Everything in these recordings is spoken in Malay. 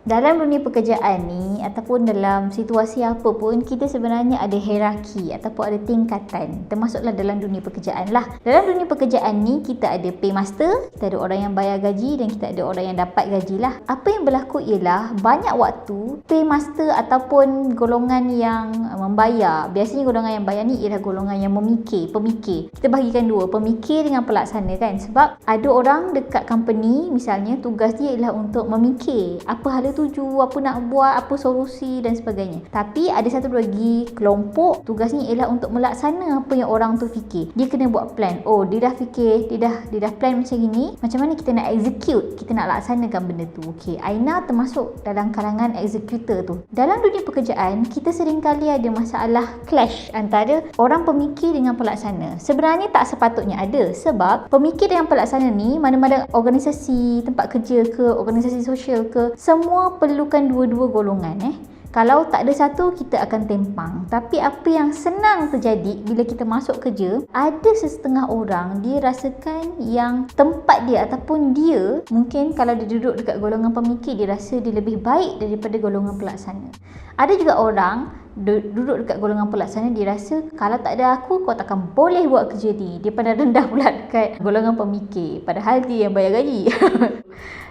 Dalam dunia pekerjaan ni ataupun dalam situasi apa pun, kita sebenarnya ada hierarki ataupun ada tingkatan, termasuklah dalam dunia pekerjaan lah. Dalam dunia pekerjaan ni kita ada paymaster, kita ada orang yang bayar gaji dan kita ada orang yang dapat gaji lah. Apa yang berlaku ialah banyak waktu paymaster ataupun golongan yang membayar, biasanya golongan yang bayar ni ialah golongan yang pemikir. Kita bahagikan dua, pemikir dengan pelaksana kan. Sebab ada orang dekat company misalnya tugas dia ialah untuk memikir apa hal tuju, apa nak buat, apa solusi dan sebagainya. Tapi ada satu lagi kelompok tugasnya ialah untuk melaksana apa yang orang tu fikir. Dia kena buat plan. Oh, dia dah fikir, dia dah plan macam gini. Macam mana kita nak execute, kita nak laksanakan benda tu. Okey, Aina termasuk dalam kalangan executor tu. Dalam dunia pekerjaan, kita seringkali ada masalah clash antara orang pemikir dengan pelaksana. Sebenarnya tak sepatutnya ada, sebab pemikir dengan pelaksana ni, mana-mana organisasi, tempat kerja ke, organisasi sosial ke, semua perlukan dua-dua golongan. Kalau tak ada satu, kita akan tempang. Tapi apa yang senang terjadi bila kita masuk kerja, ada setengah orang dia rasakan yang tempat dia ataupun dia, mungkin kalau dia duduk dekat golongan pemikir, dia rasa dia lebih baik daripada golongan pelaksana. Ada juga orang duduk dekat golongan pelaksana, dia rasa kalau tak ada aku, kau takkan boleh buat kerja ni. Dia pandang rendah pula dekat golongan pemikir, padahal dia yang bayar gaji.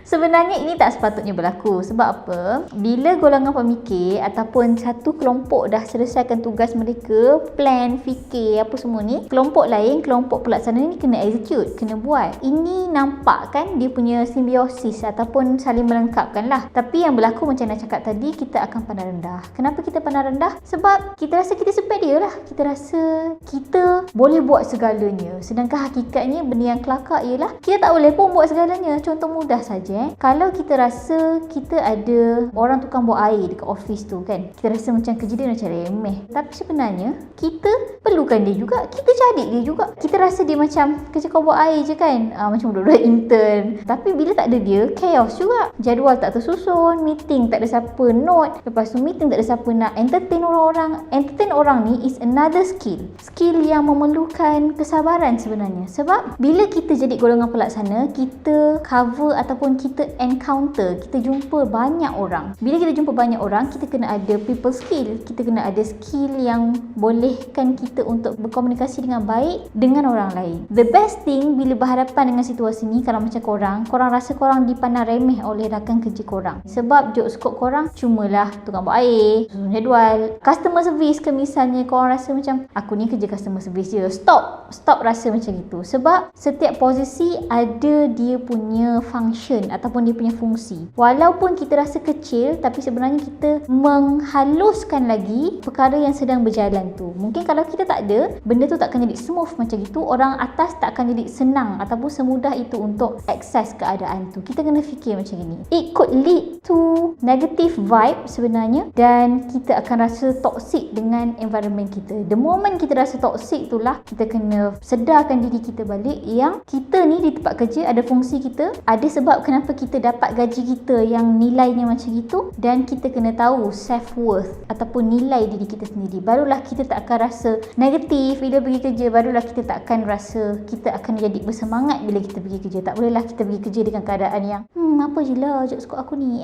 Sebenarnya ini tak sepatutnya berlaku. Sebab apa? Bila golongan pemikir ataupun satu kelompok dah selesaikan tugas mereka, plan, fikir, apa semua ni, kelompok lain, kelompok pelaksana ni kena execute, kena buat. Ini nampak kan dia punya simbiosis ataupun saling melengkapkan lah. Tapi yang berlaku macam nak cakap tadi, kita akan pandang rendah. Kenapa kita pandang rendah? Sebab kita rasa kita superior lah. Kita rasa kita boleh buat segalanya. Sedangkan hakikatnya benda yang kelakar ialah kita tak boleh pun buat segalanya. Contoh mudah saja. Kalau kita rasa kita ada orang tukang buat air dekat office tu kan, kita rasa macam kerja dia macam remeh. Tapi sebenarnya kita perlukan dia juga, kita cari dia juga. Kita rasa dia macam kerja kau buat air je kan, macam budak-budak intern. Tapi bila tak ada dia, chaos juga. Jadual tak tersusun, meeting tak ada siapa note, lepas tu meeting tak ada siapa nak entertain orang-orang. Entertain orang ni is another skill yang memerlukan kesabaran sebenarnya. Sebab bila kita jadi golongan pelaksana, kita cover ataupun kita encounter, kita jumpa banyak orang. Bila kita jumpa banyak orang, kita kena ada people skill. Kita kena ada skill yang bolehkan kita untuk berkomunikasi dengan baik dengan orang lain. The best thing bila berhadapan dengan situasi ni, kalau macam korang rasa korang dipandang remeh oleh rakan kerja korang. Sebab job scope korang cumalah tukang buat air, susun jadual, customer service ke misalnya, korang rasa macam aku ni kerja customer service je. Stop rasa macam itu. Sebab setiap posisi ada dia punya function ataupun dia punya fungsi. Walaupun kita rasa kecil, tapi sebenarnya kita menghaluskan lagi perkara yang sedang berjalan tu. Mungkin kalau kita tak ada, benda tu tak akan jadi smooth macam itu. Orang atas tak akan jadi senang ataupun semudah itu untuk akses keadaan tu. Kita kena fikir macam ini. It could lead to negative vibe sebenarnya, dan kita akan rasa toxic dengan environment kita. The moment kita rasa toxic itulah, kita kena sedarkan diri kita balik yang kita ni di tempat kerja ada fungsi kita, ada sebab kenapa kita dapat gaji kita yang nilainya macam itu, dan kita kena tahu self-worth ataupun nilai diri kita sendiri. Barulah kita tak akan rasa negatif bila pergi kerja. Barulah kita tak akan rasa kita akan jadi bersemangat bila kita pergi kerja. Tak bolehlah kita pergi kerja dengan keadaan yang apa je lah job scope aku ni.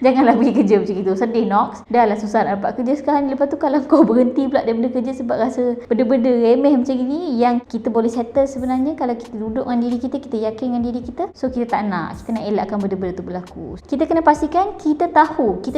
Janganlah pergi kerja macam itu. Sedih Nox. Dah lah susah nak dapat kerja sekarang. Lepas tu kalau kau berhenti pula daripada kerja sebab rasa benda-benda remeh macam gini, yang kita boleh settle sebenarnya kalau kita duduk dengan diri kita, kita yakin dengan diri kita. So kita tak nak, kita nak elakkan benda-benda tu berlaku. Kita kena pastikan kita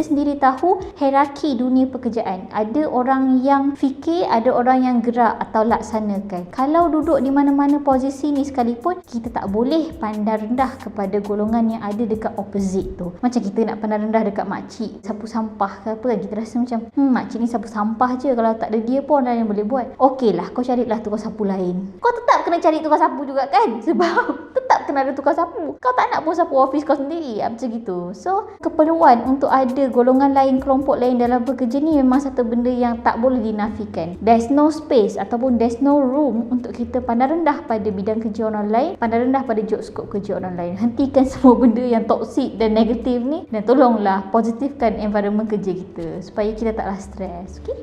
sendiri tahu hierarki dunia pekerjaan. Ada orang yang fikir, ada orang yang gerak atau laksanakan. Kalau duduk di mana-mana posisi ni sekalipun, kita tak boleh pandang rendah kepada golongan yang ada dekat opposite tu. Macam kita nak pandang rendah dekat makcik sapu sampah ke apa kan, kita rasa macam makcik ni sapu sampah je, kalau tak ada dia pun orang yang boleh buat. Okey lah, kau carilah tukang sapu lain. Kau tetap kena cari tukang sapu juga kan, sebab tetap kena ada tukang sapu. Kau tak nak pun sapu office kau sendiri, macam gitu. So keperluan untuk ada golongan lain, kelompok lain dalam bekerja ni memang satu benda yang tak boleh dinafikan. There's no space ataupun there's no room untuk kita pandang rendah pada bidang kerja orang lain, pandang rendah pada job scope kerja orang lain. Hentikan semua benda yang toksik dan negatif ni, dan tolonglah positifkan environment kerja kita supaya kita taklah stres. Okay?